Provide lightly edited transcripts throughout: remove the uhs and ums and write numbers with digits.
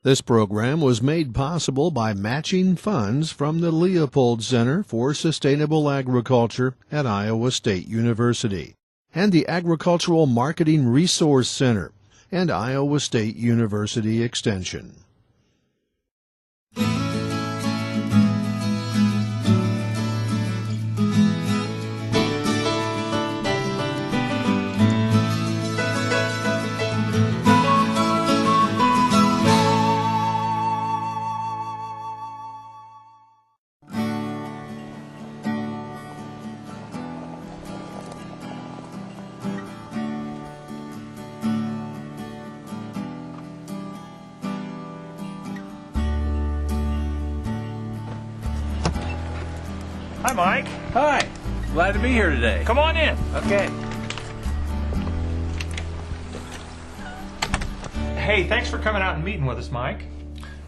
This program was made possible by matching funds from the Leopold Center for Sustainable Agriculture at Iowa State University and the Agricultural Marketing Resource Center and Iowa State University Extension. Hi, Mike. Hi. Glad to be here today. Come on in. Okay. Hey, thanks for coming out and meeting with us, Mike.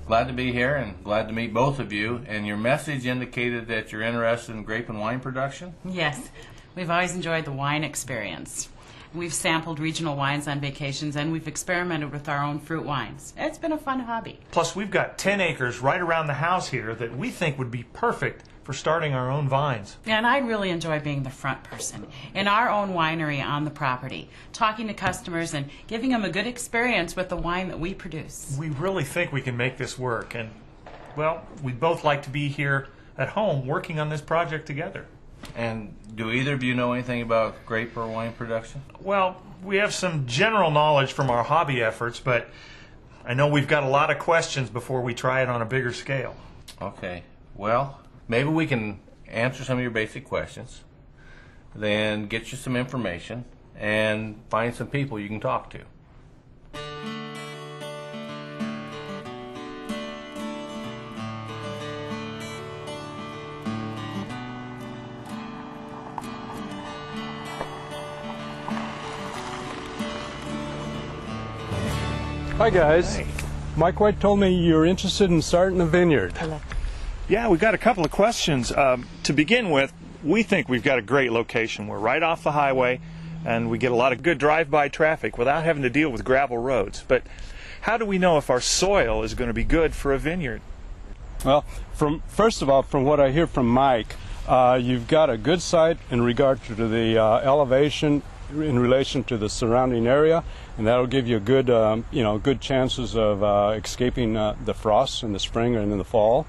Glad to be here and glad to meet both of you. And your message indicated that you're interested in grape and wine production? Yes. We've always enjoyed the wine experience. We've sampled regional wines on vacations, and we've experimented with our own fruit wines. It's been a fun hobby. Plus, we've got 10 acres right around the house here that we think would be perfect for starting our own vines. And I really enjoy being the front person in our own winery on the property, talking to customers and giving them a good experience with the wine that we produce. We really think we can make this work, and, well, we'd both like to be here at home working on this project together. And do either of you know anything about grape or wine production? Well, we have some general knowledge from our hobby efforts, but I know we've got a lot of questions before we try it on a bigger scale. Okay. Well, maybe we can answer some of your basic questions, then get you some information, and find some people you can talk to. Hi guys. Hey. Mike White told me you're interested in starting a vineyard. Hello. Yeah, we've got a couple of questions. To begin with, we think we've got a great location. We're right off the highway, and we get a lot of good drive-by traffic without having to deal with gravel roads. But how do we know if our soil is going to be good for a vineyard? Well, first of all, from what I hear from Mike, you've got a good site in regard to the elevation in relation to the surrounding area, and that'll give you a good, good chances of escaping the frosts in the spring and in the fall.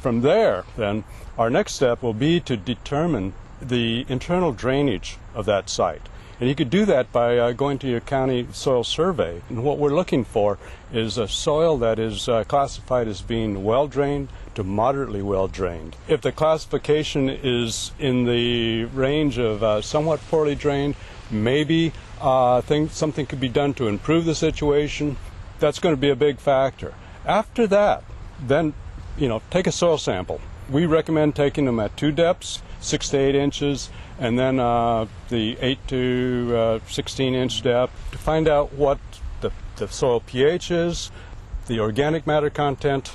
From there, then, our next step will be to determine the internal drainage of that site. And you could do that by going to your county soil survey. And what we're looking for is a soil that is classified as being well-drained to moderately well-drained. If the classification is in the range of somewhat poorly drained, maybe something could be done to improve the situation. That's going to be a big factor. After that, then take a soil sample. We recommend taking them at 2 depths, 6 to 8 inches, and then the 8 to 16 inch depth to find out what the soil pH is, the organic matter content,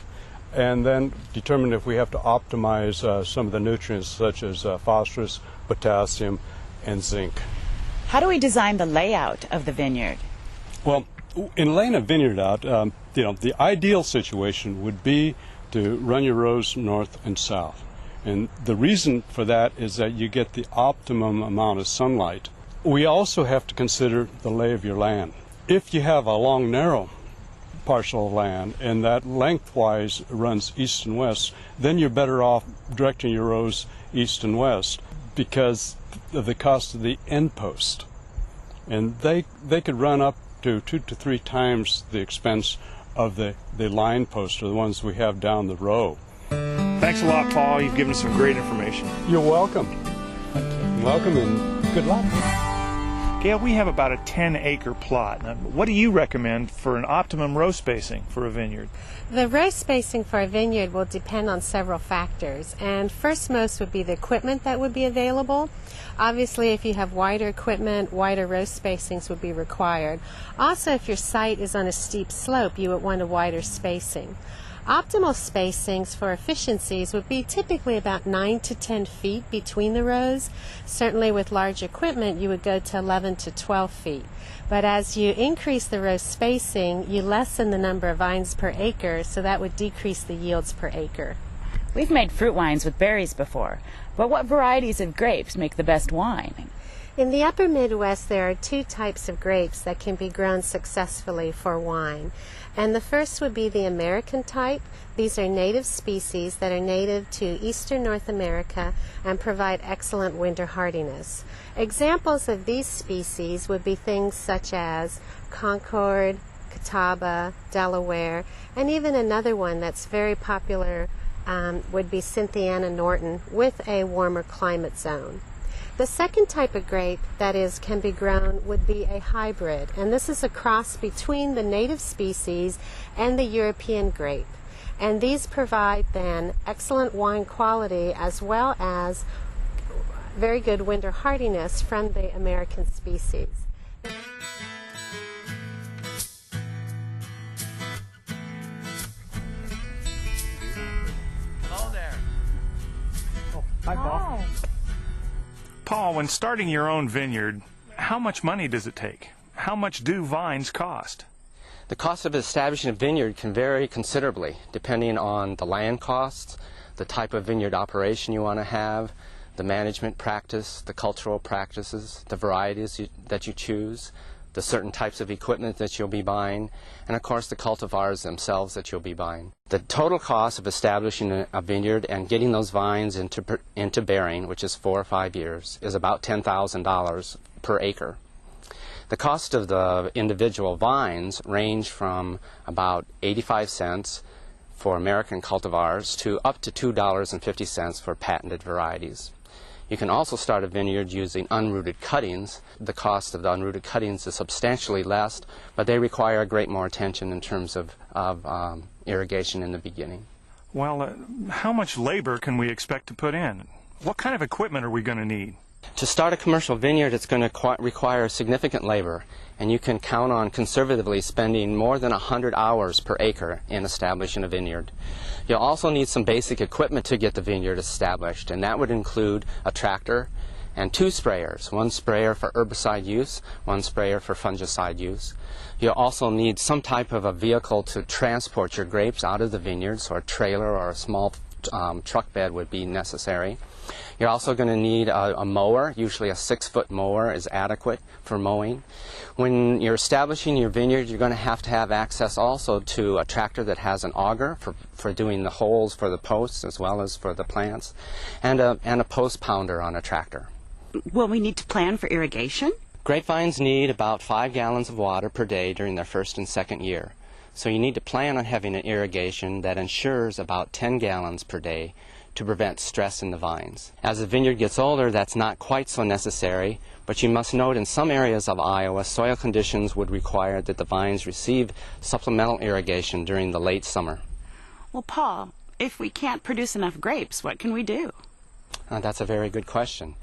and then determine if we have to optimize some of the nutrients such as phosphorus, potassium, and zinc. How do we design the layout of the vineyard? Well, in laying a vineyard out, the ideal situation would be to run your rows north and south. And the reason for that is that you get the optimum amount of sunlight. We also have to consider the lay of your land. If you have a long, narrow parcel of land and that lengthwise runs east and west, then you're better off directing your rows east and west because of the cost of the end post. And they could run up to 2 to 3 times the expense of the line posts, or the ones we have down the row. Thanks a lot, Paul. You've given us some great information. You're welcome. Welcome and good luck. Gail, we have about a 10-acre plot. Now, what do you recommend for an optimum row spacing for a vineyard? The row spacing for a vineyard will depend on several factors, and first most would be the equipment that would be available. Obviously, if you have wider equipment, wider row spacings would be required. Also, if your site is on a steep slope, you would want a wider spacing. Optimal spacings for efficiencies would be typically about 9 to 10 feet between the rows. Certainly with large equipment you would go to 11 to 12 feet. But as you increase the row spacing, you lessen the number of vines per acre, so that would decrease the yields per acre. We've made fruit wines with berries before, but what varieties of grapes make the best wine? In the upper Midwest, there are two types of grapes that can be grown successfully for wine. And the first would be the American type. These are native species that are native to eastern North America and provide excellent winter hardiness. Examples of these species would be things such as Concord, Catawba, Delaware, and even another one that's very popular would be Cynthiana Norton with a warmer climate zone. The second type of grape that can be grown would be a hybrid, and this is a cross between the native species and the European grape. And these provide then excellent wine quality as well as very good winter hardiness from the American species. Hello there. Hi, Paul. Paul, when starting your own vineyard, how much money does it take? How much do vines cost? The cost of establishing a vineyard can vary considerably depending on the land costs, the type of vineyard operation you want to have, the management practice, the cultural practices, the varieties that you choose, the certain types of equipment that you'll be buying, and of course the cultivars themselves that you'll be buying. The total cost of establishing a vineyard and getting those vines into bearing, which is 4 or 5 years, is about $10,000 per acre. The cost of the individual vines range from about 85 cents for American cultivars to up to $2.50 for patented varieties. You can also start a vineyard using unrooted cuttings. The cost of the unrooted cuttings is substantially less, but they require a great more attention in terms of irrigation in the beginning. Well, how much labor can we expect to put in? What kind of equipment are we going to need? To start a commercial vineyard, it's going to require significant labor, and you can count on conservatively spending more than 100 hours per acre in establishing a vineyard. You'll also need some basic equipment to get the vineyard established, and that would include a tractor and 2 sprayers, one sprayer for herbicide use, one sprayer for fungicide use. You'll also need some type of a vehicle to transport your grapes out of the vineyard, so a trailer or a small truck bed would be necessary. You're also going to need a mower. Usually a 6-foot mower is adequate for mowing. When you're establishing your vineyard, you're going to have access also to a tractor that has an auger for doing the holes for the posts as well as for the plants, and a post pounder on a tractor. Will we need to plan for irrigation? Grapevines need about 5 gallons of water per day during their first and second year. So you need to plan on having an irrigation that ensures about 10 gallons per day to prevent stress in the vines. As the vineyard gets older, that's not quite so necessary, but you must note in some areas of Iowa, soil conditions would require that the vines receive supplemental irrigation during the late summer. Well, Paul, if we can't produce enough grapes, what can we do? That's a very good question.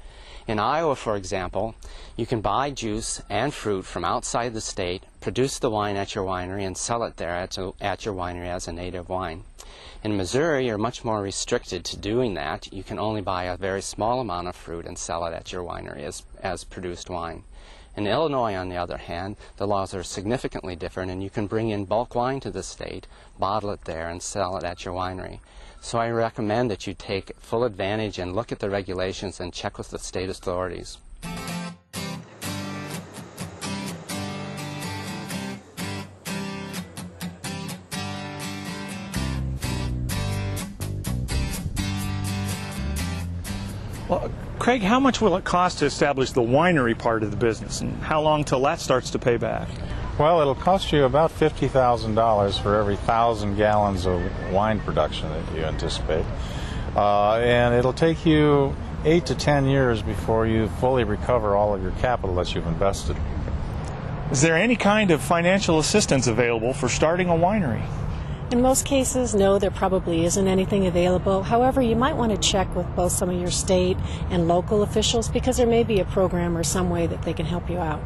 In Iowa, for example, you can buy juice and fruit from outside the state, produce the wine at your winery, and sell it there at your winery as a native wine. In Missouri, you're much more restricted to doing that. You can only buy a very small amount of fruit and sell it at your winery as produced wine. In Illinois, on the other hand, the laws are significantly different, and you can bring in bulk wine to the state, bottle it there, and sell it at your winery. So I recommend that you take full advantage and look at the regulations and check with the state authorities. Well, Craig, how much will it cost to establish the winery part of the business, and how long till that starts to pay back? Well, it'll cost you about $50,000 for every 1,000 gallons of wine production that you anticipate. And it'll take you 8 to 10 years before you fully recover all of your capital that you've invested. Is there any kind of financial assistance available for starting a winery? In most cases, no, there probably isn't anything available. However, you might want to check with both some of your state and local officials because there may be a program or some way that they can help you out.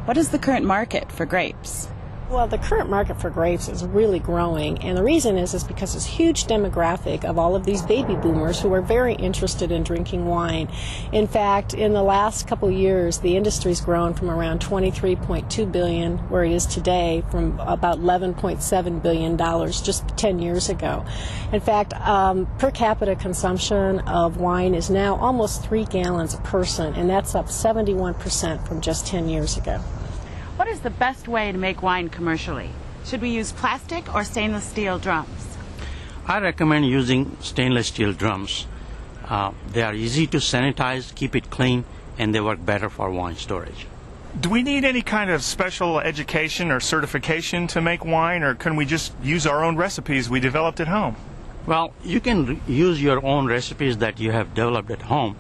What is the current market for grapes? Well, the current market for grapes is really growing, and the reason is because this huge demographic of all of these baby boomers who are very interested in drinking wine. In fact, in the last couple of years, the industry's grown from around $23.2 billion, where it is today, from about $11.7 billion just 10 years ago. In fact, per capita consumption of wine is now almost 3 gallons a person, and that's up 71% from just 10 years ago. What is the best way to make wine commercially? Should we use plastic or stainless steel drums? I recommend using stainless steel drums. They are easy to sanitize, keep it clean, and they work better for wine storage. Do we need any kind of special education or certification to make wine, or can we just use our own recipes we developed at home? Well, you can use your own recipes that you have developed at home,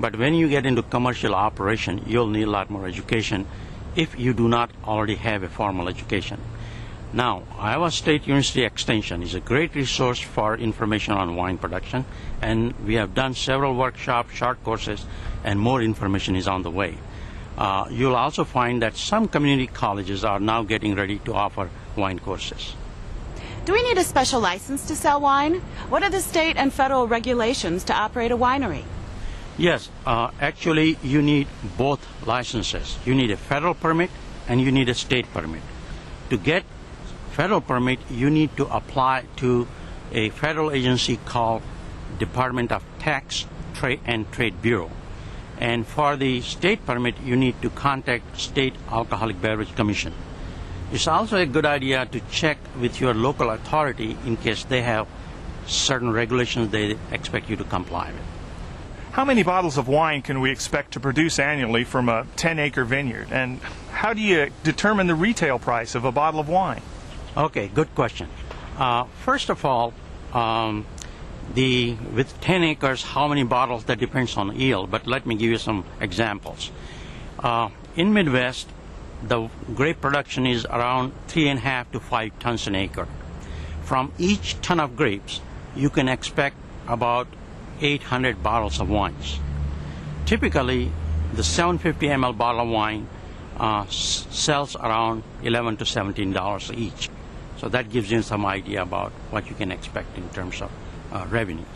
but when you get into commercial operation, you'll need a lot more education if you do not already have a formal education. Now, Iowa State University Extension is a great resource for information on wine production, and we have done several workshops, short courses, and more information is on the way. You'll also find that some community colleges are now getting ready to offer wine courses. Do we need a special license to sell wine? What are the state and federal regulations to operate a winery? Yes, actually you need both licenses. You need a federal permit and you need a state permit. To get federal permit, you need to apply to a federal agency called Department of Tax, Trade and Trade Bureau. And for the state permit, you need to contact State Alcoholic Beverage Commission. It's also a good idea to check with your local authority in case they have certain regulations they expect you to comply with. How many bottles of wine can we expect to produce annually from a 10-acre vineyard? And how do you determine the retail price of a bottle of wine? Okay, good question. First of all, with 10 acres, how many bottles, that depends on yield, but let me give you some examples. In Midwest, the grape production is around 3.5 to 5 tons an acre. From each ton of grapes, you can expect about 800 bottles of wines. Typically, the 750 ml bottle of wine sells around $11 to $17 each. So that gives you some idea about what you can expect in terms of revenues.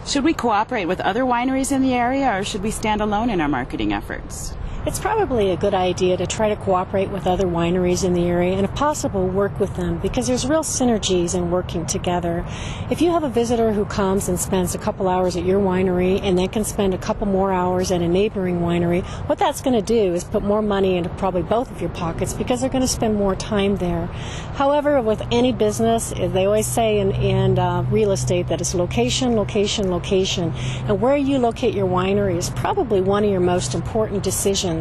Should we cooperate with other wineries in the area, or should we stand alone in our marketing efforts? It's probably a good idea to try to cooperate with other wineries in the area and, if possible, work with them, because there's real synergies in working together. If you have a visitor who comes and spends a couple hours at your winery and then can spend a couple more hours at a neighboring winery, what that's going to do is put more money into probably both of your pockets, because they're going to spend more time there. However, with any business, they always say in real estate that it's location, location, location. And where you locate your winery is probably one of your most important decisions.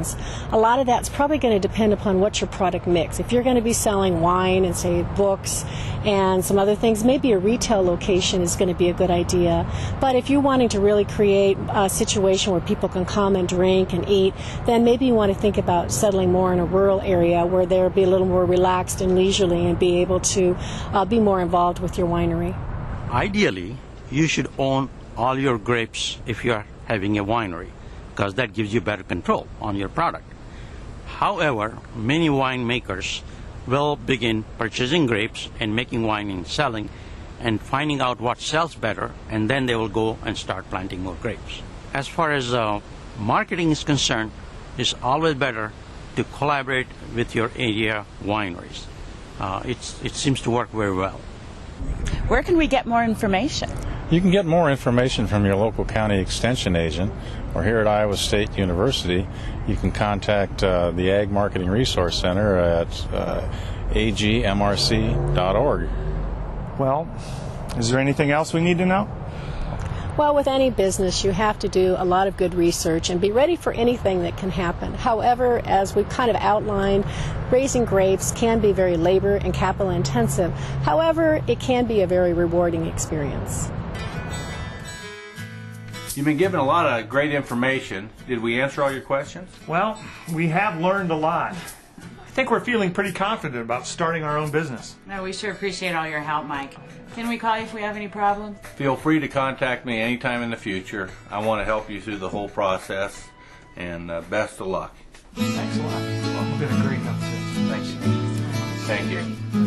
A lot of that's probably going to depend upon what's your product mix. If you're going to be selling wine and, say, books and some other things, maybe a retail location is going to be a good idea. But if you're wanting to really create a situation where people can come and drink and eat, then maybe you want to think about settling more in a rural area where they'll be a little more relaxed and leisurely and be able to be more involved with your winery. Ideally, you should own all your grapes if you're having a winery, because that gives you better control on your product. However, many winemakers will begin purchasing grapes and making wine and selling and finding out what sells better, and then they will go and start planting more grapes. As far as marketing is concerned, it's always better to collaborate with your area wineries. It seems to work very well. Where can we get more information? You can get more information from your local county extension agent, or here at Iowa State University, you can contact the Ag Marketing Resource Center at agmrc.org. Well, is there anything else we need to know? Well, with any business, you have to do a lot of good research and be ready for anything that can happen. However, as we've kind of outlined, raising grapes can be very labor and capital intensive. However, it can be a very rewarding experience. You've been given a lot of great information. Did we answer all your questions? Well, we have learned a lot. I think we're feeling pretty confident about starting our own business. No, we sure appreciate all your help, Mike. Can we call you if we have any problems? Feel free to contact me anytime in the future. I want to help you through the whole process, and best of luck. Thanks a lot. Well, you've been a great help, too. Thanks. Thank you.